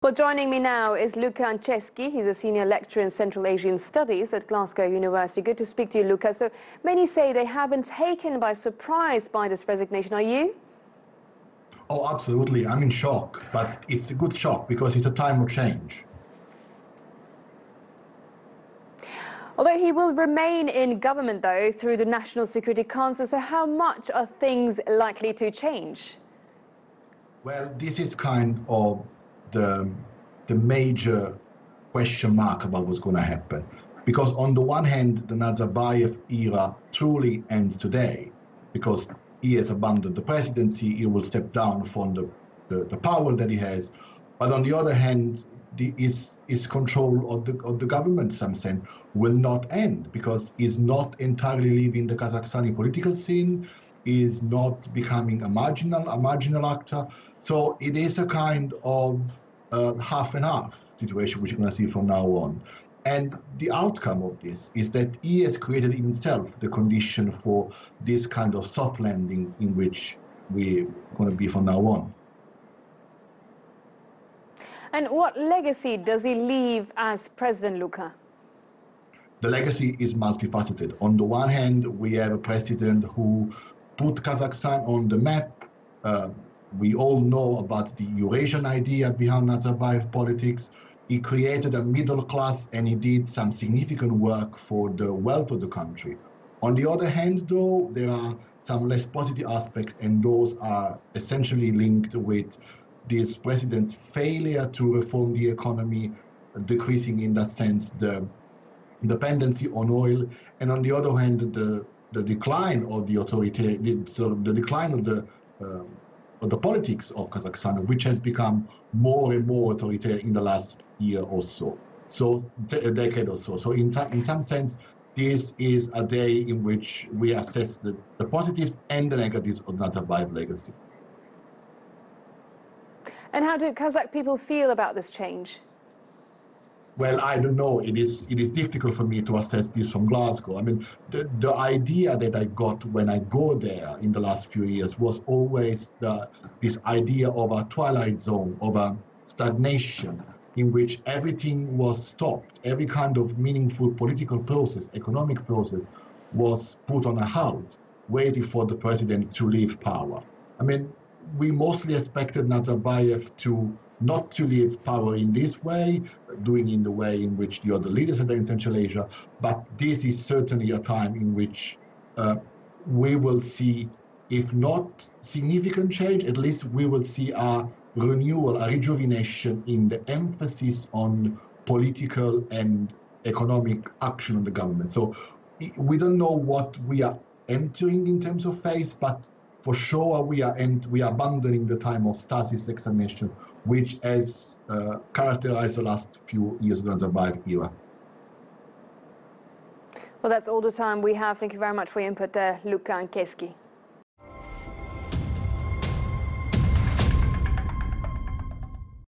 Well, joining me now is Luca Anceschi. He's a senior lecturer in Central Asian Studies at Glasgow University. Good to speak to you, Luca. So many say they have been taken by surprise by this resignation. Are you? Oh, absolutely. I'm in shock, but it's a good shock because it's a time of change. Although he will remain in government, though, through the National Security Council, so how much are things likely to change? Well, this is kind of the major question mark about what's going to happen. Because on the one hand, the Nazarbayev era truly ends today, because he has abandoned the presidency, he will step down from the power that he has. But on the other hand, his control of the government, some sense, will not end, because he's not entirely leaving the Kazakhstani political scene, is not becoming a marginal actor. So it is a kind of half and half situation which you're going to see from now on. And the outcome of this is that he has created himself the condition for this kind of soft landing in which we're going to be from now on. And what legacy does he leave as President, Luca? The legacy is multifaceted. On the one hand, we have a president who put Kazakhstan on the map. We all know about the Eurasian idea behind Nazarbayev politics. He created a middle class and he did some significant work for the wealth of the country. On the other hand, though, there are some less positive aspects, and those are essentially linked with this president's failure to reform the economy, decreasing in that sense the dependency on oil, and on the other hand, the decline of the the decline of the politics of Kazakhstan, which has become more and more authoritarian in the last year or so, a decade or so. So in some sense, this is a day in which we assess the positives and the negatives of Nazarbayev legacy. And how do Kazakh people feel about this change? Well, I don't know. It is difficult for me to assess this from Glasgow. I mean, the idea that I got when I go there in the last few years was always this idea of a twilight zone, of a stagnation in which everything was stopped. Every kind of meaningful political process, economic process was put on a halt, waiting for the president to leave power. I mean, we mostly expected Nazarbayev not to leave power in this way, doing in the way in which the other leaders have done in Central Asia, but this is certainly a time in which we will see, if not significant change, at least we will see a renewal, a rejuvenation in the emphasis on political and economic action of the government. So we don't know what we are entering in terms of phase, but for sure, we are abandoning the time of stasis stagnation, which has characterized the last few years of the Nazarbayev era. Well, that's all the time we have. Thank you very much for your input there, Luca Anceschi.